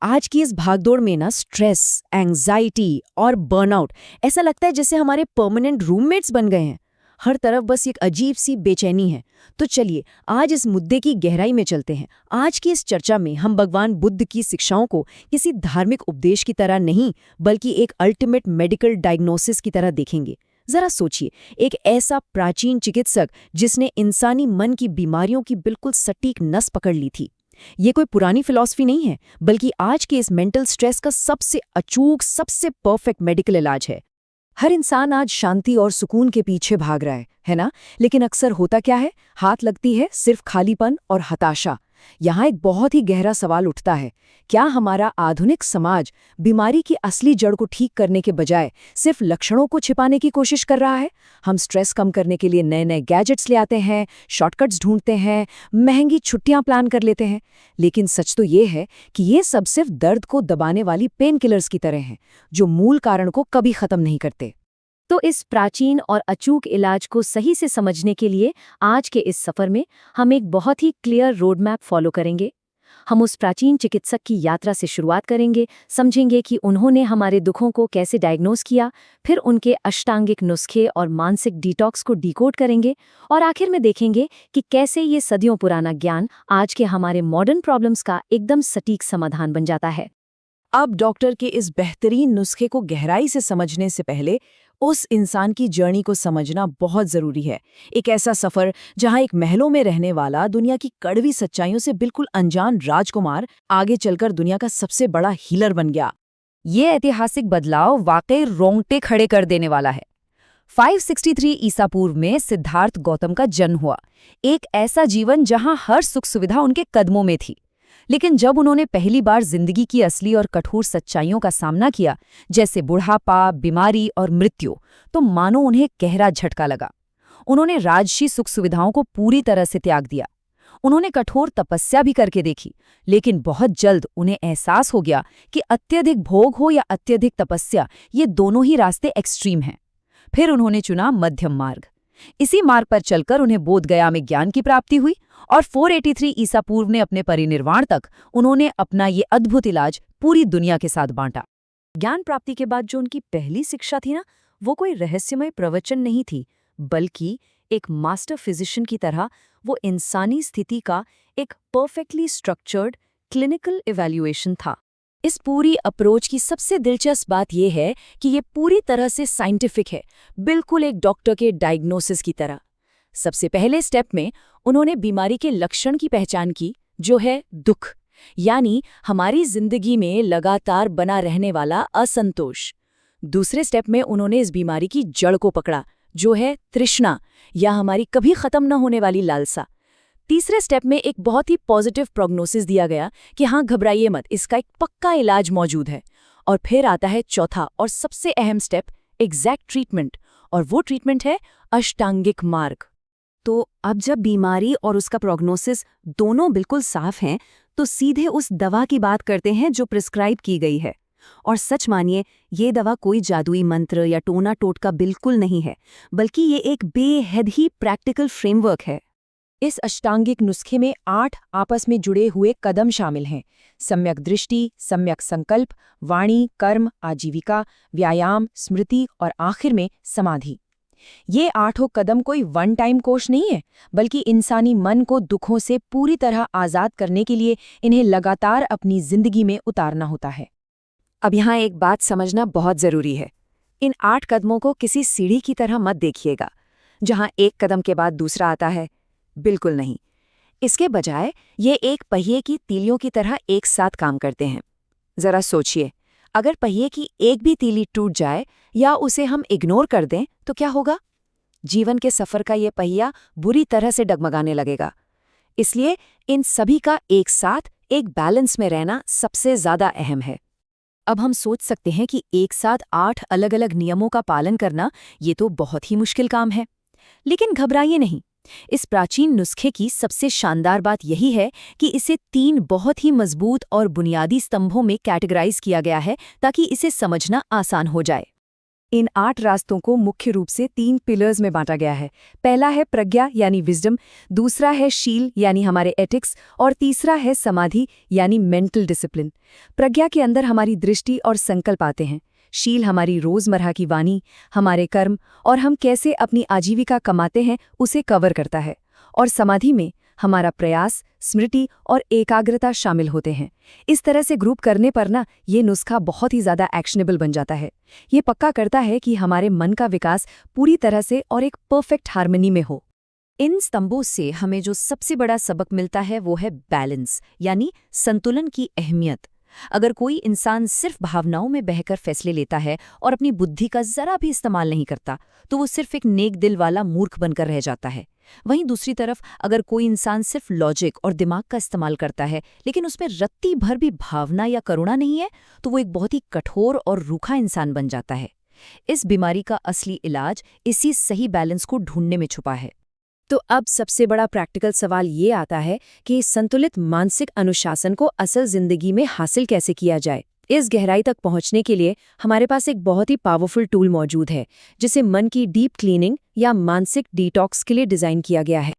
आज की इस भागदौड़ में ना स्ट्रेस, एंजाइटी और बर्नआउट ऐसा लगता है जैसे हमारे परमानेंट रूममेट्स बन गए हैं। हर तरफ बस एक अजीब सी बेचैनी है। तो चलिए आज इस मुद्दे की गहराई में चलते हैं। आज की इस चर्चा में हम भगवान बुद्ध की शिक्षाओं को किसी धार्मिक उपदेश की तरह नहीं, बल्कि एक अल्टीमेट मेडिकल डायग्नोसिस की तरह देखेंगे। जरा सोचिए, एक ऐसा प्राचीन चिकित्सक जिसने इंसानी मन की बीमारियों की बिल्कुल सटीक नस पकड़ ली थी। ये कोई पुरानी फिलॉसफी नहीं है, बल्कि आज के इस मेंटल स्ट्रेस का सबसे अचूक, सबसे परफेक्ट मेडिकल इलाज है। हर इंसान आज शांति और सुकून के पीछे भाग रहा है ना? लेकिन अक्सर होता क्या है, हाथ लगती है सिर्फ खालीपन और हताशा। यहाँ एक बहुत ही गहरा सवाल उठता है, क्या हमारा आधुनिक समाज बीमारी की असली जड़ को ठीक करने के बजाय सिर्फ लक्षणों को छिपाने की कोशिश कर रहा है? हम स्ट्रेस कम करने के लिए नए नए गैजेट्स ले आते हैं, शॉर्टकट्स ढूंढते हैं, महंगी छुट्टियां प्लान कर लेते हैं। लेकिन सच तो ये है कि ये सब सिर्फ दर्द को दबाने वाली पेन किलर्स की तरह हैं, जो मूल कारण को कभी खत्म नहीं करते। तो इस प्राचीन और अचूक इलाज को सही से समझने के लिए आज के इस सफर में हम एक बहुत ही क्लियर रोड मैप फॉलो करेंगे। हम उस प्राचीन चिकित्सक की यात्रा से शुरुआत करेंगे, समझेंगे कि उन्होंने हमारे दुखों को कैसे डायग्नोस किया, फिर उनके अष्टांगिक नुस्खे और मानसिक डिटॉक्स को डिकोड करेंगे, और आखिर में देखेंगे कि कैसे ये सदियों पुराना ज्ञान आज के हमारे मॉडर्न प्रॉब्लम्स का एकदम सटीक समाधान बन जाता है। अब डॉक्टर के इस बेहतरीन नुस्खे को गहराई से समझने से पहले उस इंसान की जर्नी को समझना बहुत जरूरी है। एक ऐसा सफर जहां एक महलों में रहने वाला, दुनिया की कड़वी सच्चाइयों से बिल्कुल अनजान राजकुमार आगे चलकर दुनिया का सबसे बड़ा हीलर बन गया। ये ऐतिहासिक बदलाव वाकई रोंगटे खड़े कर देने वाला है। 563 ईसा पूर्व में सिद्धार्थ गौतम का जन्म हुआ। एक ऐसा जीवन जहां हर सुख सुविधा उनके कदमों में थी। लेकिन जब उन्होंने पहली बार जिंदगी की असली और कठोर सच्चाइयों का सामना किया, जैसे बुढ़ापा, बीमारी और मृत्यु, तो मानो उन्हें गहरा झटका लगा। उन्होंने राजसी सुख सुविधाओं को पूरी तरह से त्याग दिया। उन्होंने कठोर तपस्या भी करके देखी, लेकिन बहुत जल्द उन्हें एहसास हो गया कि अत्यधिक भोग हो या अत्यधिक तपस्या, ये दोनों ही रास्ते एक्सट्रीम हैं। फिर उन्होंने चुना मध्यम मार्ग। इसी मार्ग पर चलकर उन्हें बोधगया में ज्ञान की प्राप्ति हुई, और 483 ईसा पूर्व ने अपने परिनिर्वाण तक उन्होंने अपना ये अद्भुत इलाज पूरी दुनिया के साथ बांटा। ज्ञान प्राप्ति के बाद जो उनकी पहली शिक्षा थी ना, वो कोई रहस्यमय प्रवचन नहीं थी, बल्कि एक मास्टर फिजिशियन की तरह वो इंसानी स्थिति का एक परफेक्टली स्ट्रक्चर्ड क्लिनिकल इवैल्यूएशन था। इस पूरी अप्रोच की सबसे दिलचस्प बात यह है कि ये पूरी तरह से साइंटिफिक है, बिल्कुल एक डॉक्टर के डायग्नोसिस की तरह। सबसे पहले स्टेप में उन्होंने बीमारी के लक्षण की पहचान की, जो है दुख, यानी हमारी जिंदगी में लगातार बना रहने वाला असंतोष। दूसरे स्टेप में उन्होंने इस बीमारी की जड़ को पकड़ा, जो है तृष्णा, या हमारी कभी खत्म न होने वाली लालसा। तीसरे स्टेप में एक बहुत ही पॉजिटिव प्रोग्नोसिस दिया गया कि हाँ, घबराइए मत, इसका एक पक्का इलाज मौजूद है। और फिर आता है चौथा और सबसे अहम स्टेप, एग्जैक्ट ट्रीटमेंट, और वो ट्रीटमेंट है अष्टांगिक मार्ग। तो अब जब बीमारी और उसका प्रोग्नोसिस दोनों बिल्कुल साफ हैं, तो सीधे उस दवा की बात करते हैं जो प्रिस्क्राइब की गई है। और सच मानिए, ये दवा कोई जादुई मंत्र या टोना टोटका बिल्कुल नहीं है, बल्कि ये एक बेहद ही प्रैक्टिकल फ्रेमवर्क है। इस अष्टांगिक नुस्खे में 8 आपस में जुड़े हुए कदम शामिल हैं: सम्यक दृष्टि, सम्यक संकल्प, वाणी, कर्म, आजीविका, व्यायाम, स्मृति और आखिर में समाधि। ये 8 कदम कोई वन टाइम कोर्स नहीं है, बल्कि इंसानी मन को दुखों से पूरी तरह आज़ाद करने के लिए इन्हें लगातार अपनी जिंदगी में उतारना होता है। अब यहाँ एक बात समझना बहुत ज़रूरी है। इन 8 कदमों को किसी सीढ़ी की तरह मत देखिएगा, जहाँ एक कदम के बाद दूसरा आता है। बिल्कुल नहीं। इसके बजाय ये एक पहिए की तीलियों की तरह एक साथ काम करते हैं। ज़रा सोचिए, अगर पहिए की एक भी तीली टूट जाए या उसे हम इग्नोर कर दें तो क्या होगा? जीवन के सफ़र का ये पहिया बुरी तरह से डगमगाने लगेगा। इसलिए इन सभी का एक साथ एक बैलेंस में रहना सबसे ज़्यादा अहम है। अब हम सोच सकते हैं कि एक साथ 8 अलग अलग नियमों का पालन करना ये तो बहुत ही मुश्किल काम है। लेकिन घबराइए नहीं, इस प्राचीन नुस्खे की सबसे शानदार बात यही है कि इसे 3 बहुत ही मजबूत और बुनियादी स्तंभों में कैटेगराइज किया गया है, ताकि इसे समझना आसान हो जाए। इन 8 रास्तों को मुख्य रूप से 3 पिलर्स में बांटा गया है। पहला है प्रज्ञा यानी विजडम, दूसरा है शील यानी हमारे एथिक्स और तीसरा है समाधि यानी मेंटल डिसिप्लिन। प्रज्ञा के अंदर हमारी दृष्टि और संकल्प आते हैं। शील हमारी रोजमर्रा की वाणी, हमारे कर्म और हम कैसे अपनी आजीविका कमाते हैं उसे कवर करता है। और समाधि में हमारा प्रयास, स्मृति और एकाग्रता शामिल होते हैं। इस तरह से ग्रुप करने पर ना ये नुस्खा बहुत ही ज़्यादा एक्शनेबल बन जाता है। ये पक्का करता है कि हमारे मन का विकास पूरी तरह से और एक परफेक्ट हार्मनी में हो। इन स्तंभों से हमें जो सबसे बड़ा सबक मिलता है वो है बैलेंस यानी संतुलन की अहमियत। अगर कोई इंसान सिर्फ भावनाओं में बहकर फैसले लेता है और अपनी बुद्धि का जरा भी इस्तेमाल नहीं करता तो वो सिर्फ एक नेक दिल वाला मूर्ख बनकर रह जाता है। वहीं दूसरी तरफ अगर कोई इंसान सिर्फ लॉजिक और दिमाग का इस्तेमाल करता है लेकिन उसमें रत्ती भर भी भावना या करुणा नहीं है तो वो एक बहुत ही कठोर और रूखा इंसान बन जाता है। इस बीमारी का असली इलाज इसी सही बैलेंस को ढूंढने में छुपा है। तो अब सबसे बड़ा प्रैक्टिकल सवाल ये आता है कि इस संतुलित मानसिक अनुशासन को असल जिंदगी में हासिल कैसे किया जाए। इस गहराई तक पहुंचने के लिए हमारे पास एक बहुत ही पावरफुल टूल मौजूद है जिसे मन की डीप क्लीनिंग या मानसिक डिटॉक्स के लिए डिजाइन किया गया है।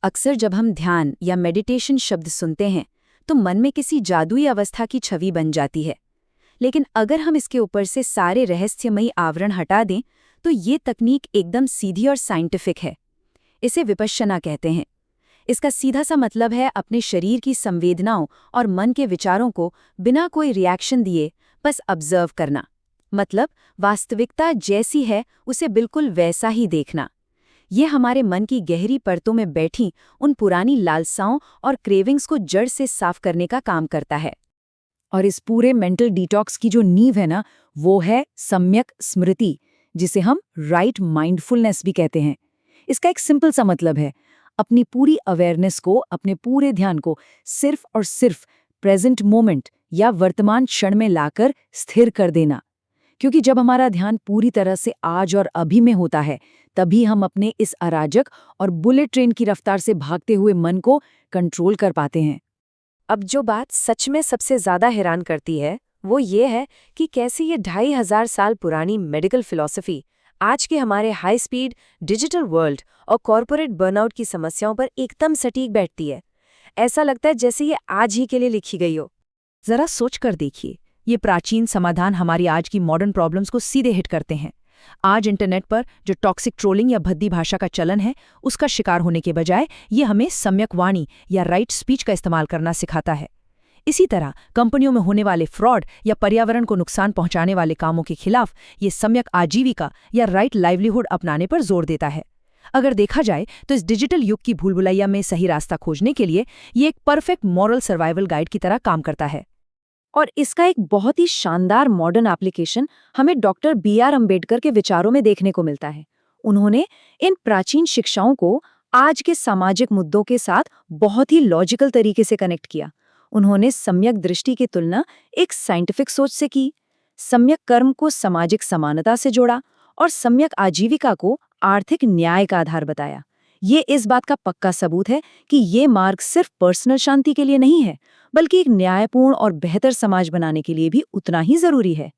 अक्सर जब हम ध्यान या मेडिटेशन शब्द सुनते हैं तो मन में किसी जादुई अवस्था की छवि बन जाती है, लेकिन अगर हम इसके ऊपर से सारे रहस्यमयी आवरण हटा दें तो ये तकनीक एकदम सीधी और साइंटिफिक है। इसे विपश्यना कहते हैं। इसका सीधा सा मतलब है अपने शरीर की संवेदनाओं और मन के विचारों को बिना कोई रिएक्शन दिए बस ऑब्जर्व करना, मतलब वास्तविकता जैसी है उसे बिल्कुल वैसा ही देखना। ये हमारे मन की गहरी परतों में बैठी उन पुरानी लालसाओं और क्रेविंग्स को जड़ से साफ करने का काम करता है। और इस पूरे मेंटल डिटॉक्स की जो नींव है ना, वो है सम्यक स्मृति, जिसे हम राइट माइंडफुलनेस भी कहते हैं। इसका एक सिंपल सा मतलब है अपनी पूरी अवेयरनेस को, अपने पूरे ध्यान को सिर्फ और सिर्फ प्रेजेंट मोमेंट या वर्तमान क्षण में लाकर स्थिर कर देना। क्योंकि जब हमारा ध्यान पूरी तरह से आज और अभी में होता है तभी हम अपने इस अराजक और बुलेट ट्रेन की रफ्तार से भागते हुए मन को कंट्रोल कर पाते हैं। अब जो बात सच में सबसे ज्यादा हैरान करती है वो ये है कि कैसे ये 2500 साल पुरानी मेडिकल फिलॉसफी आज के हमारे हाई स्पीड डिजिटल वर्ल्ड और कॉरपोरेट बर्नआउट की समस्याओं पर एकदम सटीक बैठती है। ऐसा लगता है जैसे ये आज ही के लिए लिखी गई हो। जरा सोच कर देखिए, ये प्राचीन समाधान हमारी आज की मॉडर्न प्रॉब्लम्स को सीधे हिट करते हैं। आज इंटरनेट पर जो टॉक्सिक ट्रोलिंग या भद्दी भाषा का चलन है उसका शिकार होने के बजाय ये हमें सम्यक वाणी या राइट स्पीच का इस्तेमाल करना सिखाता है। इसी तरह कंपनियों में होने वाले फ्रॉड या पर्यावरण को नुकसान पहुंचाने वाले कामों के खिलाफ ये सम्यक आजीविका या राइट लाइवलीहुड अपनाने पर जोर देता है। अगर देखा जाए तो इस डिजिटल युग की भूलभुलैया में सही रास्ता खोजने के लिए ये एक परफेक्ट मॉरल सर्वाइवल गाइड की तरह काम करता है। और इसका एक बहुत ही शानदार मॉडर्न एप्लीकेशन हमें डॉक्टर B.R. अम्बेडकर के विचारों में देखने को मिलता है। उन्होंने इन प्राचीन शिक्षाओं को आज के सामाजिक मुद्दों के साथ बहुत ही लॉजिकल तरीके से कनेक्ट किया। उन्होंने सम्यक दृष्टि की तुलना एक साइंटिफिक सोच से की, सम्यक कर्म को सामाजिक समानता से जोड़ा और सम्यक आजीविका को आर्थिक न्याय का आधार बताया। ये इस बात का पक्का सबूत है कि ये मार्ग सिर्फ पर्सनल शांति के लिए नहीं है, बल्कि एक न्यायपूर्ण और बेहतर समाज बनाने के लिए भी उतना ही जरूरी है।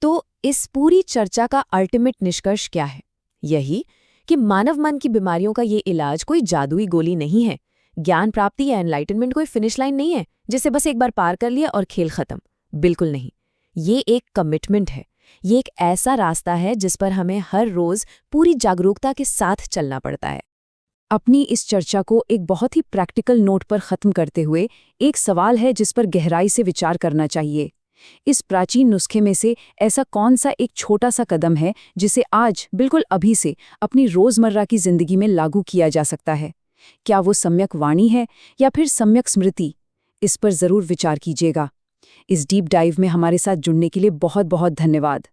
तो इस पूरी चर्चा का अल्टीमेट निष्कर्ष क्या है? यही कि मानव मन की बीमारियों का ये इलाज कोई जादुई गोली नहीं है। ज्ञान प्राप्ति या एनलाइटनमेंट कोई फिनिश लाइन नहीं है जिसे बस एक बार पार कर लिया और खेल खत्म। बिल्कुल नहीं। ये एक कमिटमेंट है। ये एक ऐसा रास्ता है जिस पर हमें हर रोज पूरी जागरूकता के साथ चलना पड़ता है। अपनी इस चर्चा को एक बहुत ही प्रैक्टिकल नोट पर खत्म करते हुए एक सवाल है जिस पर गहराई से विचार करना चाहिए। इस प्राचीन नुस्खे में से ऐसा कौन सा एक छोटा सा कदम है जिसे आज बिल्कुल अभी से अपनी रोजमर्रा की जिंदगी में लागू किया जा सकता है? क्या वो सम्यक वाणी है या फिर सम्यक स्मृति? इस पर जरूर विचार कीजिएगा। इस डीप डाइव में हमारे साथ जुड़ने के लिए बहुत बहुत धन्यवाद।